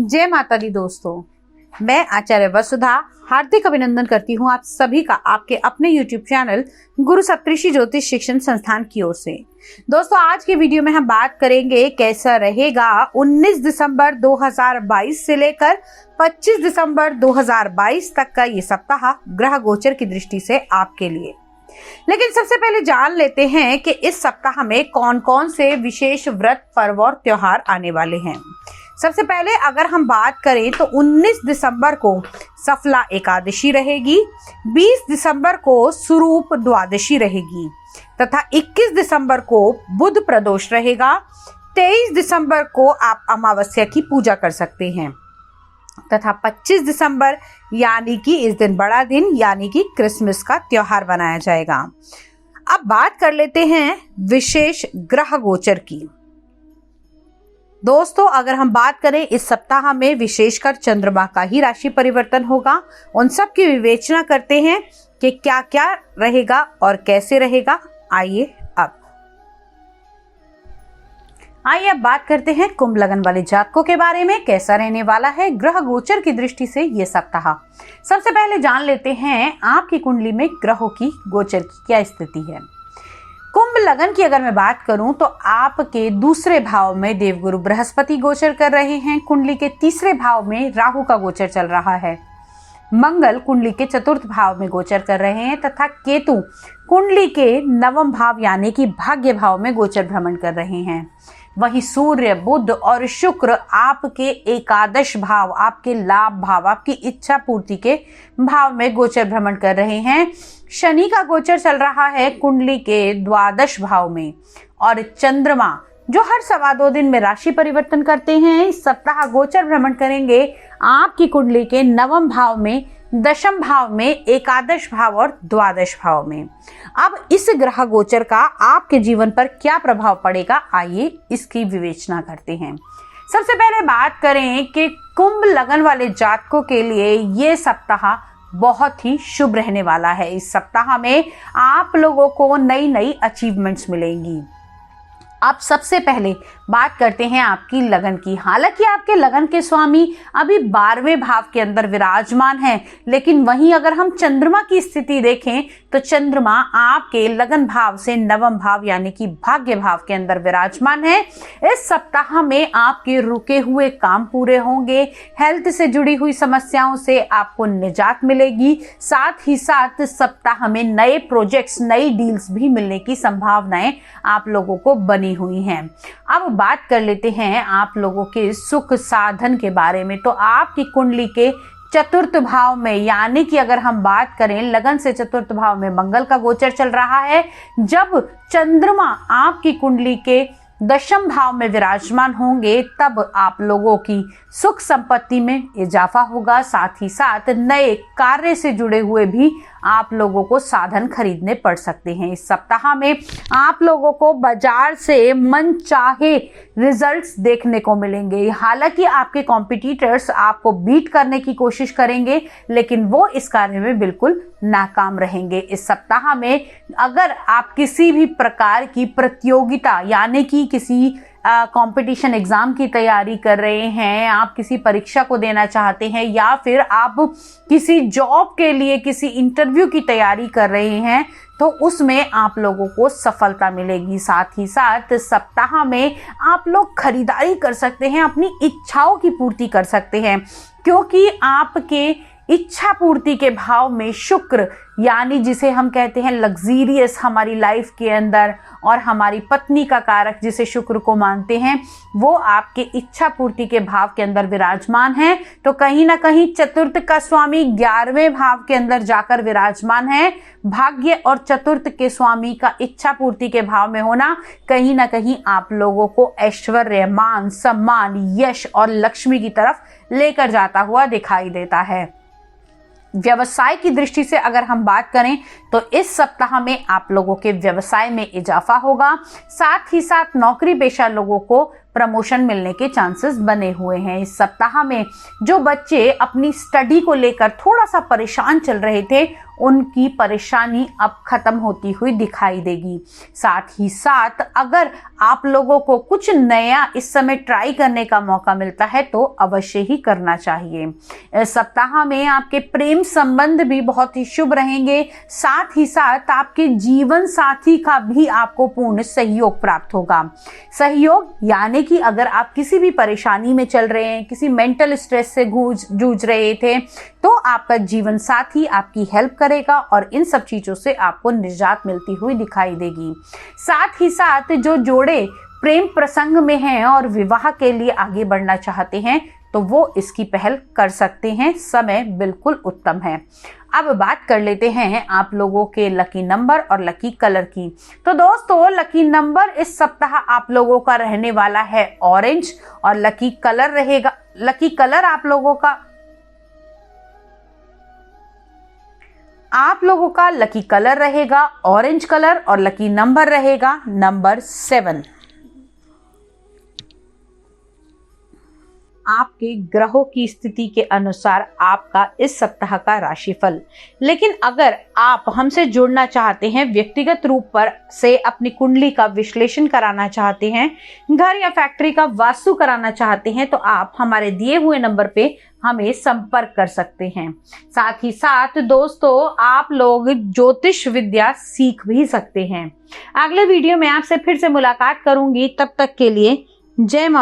जय माता दी दोस्तों, मैं आचार्य वसुधा हार्दिक अभिनंदन करती हूँ आप सभी का आपके अपने YouTube चैनल गुरु सप्तऋषि ज्योतिष शिक्षण संस्थान की ओर से। दोस्तों, आज की वीडियो में हम बात करेंगे कैसा रहेगा 19 दिसंबर 2022 से लेकर 25 दिसंबर 2022 तक का ये सप्ताह ग्रह गोचर की दृष्टि से आपके लिए। लेकिन सबसे पहले जान लेते हैं कि इस सप्ताह में कौन कौन से विशेष व्रत, पर्व और त्योहार आने वाले हैं। सबसे पहले अगर हम बात करें तो 19 दिसंबर को सफला एकादशी रहेगी, 20 दिसंबर को स्वरूप द्वादशी रहेगी तथा 21 दिसंबर को बुध प्रदोष रहेगा। 23 दिसंबर को आप अमावस्या की पूजा कर सकते हैं तथा 25 दिसंबर यानी कि इस दिन बड़ा दिन यानी कि क्रिसमस का त्योहार मनाया जाएगा। अब बात कर लेते हैं विशेष ग्रह गोचर की। दोस्तों, अगर हम बात करें इस सप्ताह में विशेषकर चंद्रमा का ही राशि परिवर्तन होगा। उन सब की विवेचना करते हैं कि क्या क्या रहेगा और कैसे रहेगा। आइए अब बात करते हैं कुंभ लगन वाले जातकों के बारे में। कैसा रहने वाला है ग्रह गोचर की दृष्टि से ये सप्ताह। सबसे पहले जान लेते हैं आपकी कुंडली में ग्रहों की गोचर की क्या स्थिति है। कुंभ लगन की अगर मैं बात करूं तो आपके दूसरे भाव में देवगुरु बृहस्पति गोचर कर रहे हैं। कुंडली के तीसरे भाव में राहु का गोचर चल रहा है। मंगल कुंडली के चतुर्थ भाव में गोचर कर रहे हैं तथा केतु कुंडली के नवम भाव यानी कि भाग्य भाव में गोचर भ्रमण कर रहे हैं। वहीं सूर्य, बुध और शुक्र आपके एकादश भाव, आपके लाभ भाव, आपकी इच्छा पूर्ति के भाव में गोचर भ्रमण कर रहे हैं। शनि का गोचर चल रहा है कुंडली के द्वादश भाव में और चंद्रमा जो हर 2.25 दिन में राशि परिवर्तन करते हैं, इस सप्ताह गोचर भ्रमण करेंगे आपकी कुंडली के नवम भाव में, दशम भाव में, एकादश भाव और द्वादश भाव में। अब इस ग्रह गोचर का आपके जीवन पर क्या प्रभाव पड़ेगा, आइए इसकी विवेचना करते हैं। सबसे पहले बात करें कि कुंभ लगन वाले जातकों के लिए ये सप्ताह बहुत ही शुभ रहने वाला है। इस सप्ताह में आप लोगों को नई नई अचीवमेंट्स मिलेंगी। अब सबसे पहले बात करते हैं आपकी लगन की। हालांकि आपके लगन के स्वामी अभी 12वें भाव के अंदर विराजमान हैं, लेकिन वहीं अगर हम चंद्रमा की स्थिति देखें तो चंद्रमा आपके लगन भाव से नवम भाव यानी कि भाग्य भाव के अंदर विराजमान है। इस सप्ताह में आपके रुके हुए काम पूरे होंगे। हेल्थ से जुड़ी हुई समस्याओं से आपको निजात मिलेगी। साथ ही साथ सप्ताह में नए प्रोजेक्ट्स, नई डील्स भी मिलने की संभावनाएं आप लोगों को बनी हुई हैं। अब बात कर लेते हैं आप लोगों के सुख साधन के बारे में। तो आपकी कुंडली के चतुर्थ भाव में यानी कि अगर हम बात करें लगन से चतुर्थ भाव में मंगल का गोचर चल रहा है। जब चंद्रमा आपकी कुंडली के दशम भाव में विराजमान होंगे तब आप लोगों की सुख संपत्ति में इजाफा होगा। साथ ही साथ नए कार्य से जुड़े हुए भी आप लोगों को साधन खरीदने पड़ सकते हैं। इस सप्ताह में आप लोगों को बाजार से मन चाहे रिजल्ट्स देखने को मिलेंगे। हालांकि आपके कॉम्पिटिटर्स आपको बीट करने की कोशिश करेंगे, लेकिन वो इस कार्य में बिल्कुल नाकाम रहेंगे। इस सप्ताह में अगर आप किसी भी प्रकार की प्रतियोगिता यानी कि किसी कंपटीशन एग्जाम की तैयारी कर रहे हैं, आप किसी परीक्षा को देना चाहते हैं या फिर आप किसी जॉब के लिए किसी इंटरव्यू की तैयारी कर रहे हैं, तो उसमें आप लोगों को सफलता मिलेगी। साथ ही साथ सप्ताह में आप लोग खरीदारी कर सकते हैं, अपनी इच्छाओं की पूर्ति कर सकते हैं, क्योंकि आपके इच्छा पूर्ति के भाव में शुक्र यानी जिसे हम कहते हैं लग्जीरियस हमारी लाइफ के अंदर और हमारी पत्नी का कारक जिसे शुक्र को मानते हैं, वो आपके इच्छा पूर्ति के भाव के अंदर विराजमान है। तो कहीं ना कहीं चतुर्थ का स्वामी 11वें भाव के अंदर जाकर विराजमान है। भाग्य और चतुर्थ के स्वामी का इच्छा पूर्ति के भाव में होना कहीं ना कहीं आप लोगों को ऐश्वर्य, मान, सम्मान, यश और लक्ष्मी की तरफ लेकर जाता हुआ दिखाई देता है। व्यवसाय की दृष्टि से अगर हम बात करें तो इस सप्ताह में आप लोगों के व्यवसाय में इजाफा होगा। साथ ही साथ नौकरी पेशा लोगों को प्रमोशन मिलने के चांसेस बने हुए हैं। इस सप्ताह में जो बच्चे अपनी स्टडी को लेकर थोड़ा सा परेशान चल रहे थे, उनकी परेशानी अब खत्म होती हुई दिखाई देगी। साथ ही साथ अगर आप लोगों को कुछ नया इस समय ट्राई करने का मौका मिलता है तो अवश्य ही करना चाहिए। इस सप्ताह में आपके प्रेम संबंध भी बहुत ही शुभ रहेंगे। साथ ही साथ आपके जीवन साथी का भी आपको पूर्ण सहयोग प्राप्त होगा। सहयोग यानी कि अगर आप किसी भी परेशानी में चल रहे हैं, किसी मेंटल स्ट्रेस से जूझ रहे थे, तो आपका जीवन साथी आपकी हेल्प करेगा और इन सब चीजों से आपको निजात मिलती हुई दिखाई देगी। साथ ही साथ जो जोड़े प्रेम प्रसंग में हैं और विवाह के लिए आगे बढ़ना चाहते हैं, तो वो इसकी पहल कर सकते हैं। समय बिल्कुल उत्तम है। अब बात कर लेते हैं आप लोगों के लकी नंबर और लकी कलर की। तो दोस्तों, लकी नंबर इस सप्ताह आप लोगों का रहने वाला है ऑरेंज और लकी कलर आप लोगों का लकी कलर रहेगा ऑरेंज कलर और लकी नंबर रहेगा नंबर 7। आपके ग्रहों की स्थिति के अनुसार आपका इस सप्ताह का राशिफल। लेकिन अगर आप हमसे जुड़ना चाहते हैं, व्यक्तिगत रूप पर से अपनी कुंडली का विश्लेषण कराना चाहते हैं, घर या फैक्ट्री का वास्तु कराना चाहते हैं, तो आप हमारे दिए हुए नंबर पे हमें संपर्क कर सकते हैं। साथ ही साथ दोस्तों, आप लोग ज्योतिष विद्या सीख भी सकते हैं। अगले वीडियो में आपसे फिर से मुलाकात करूंगी। तब तक के लिए जय मां।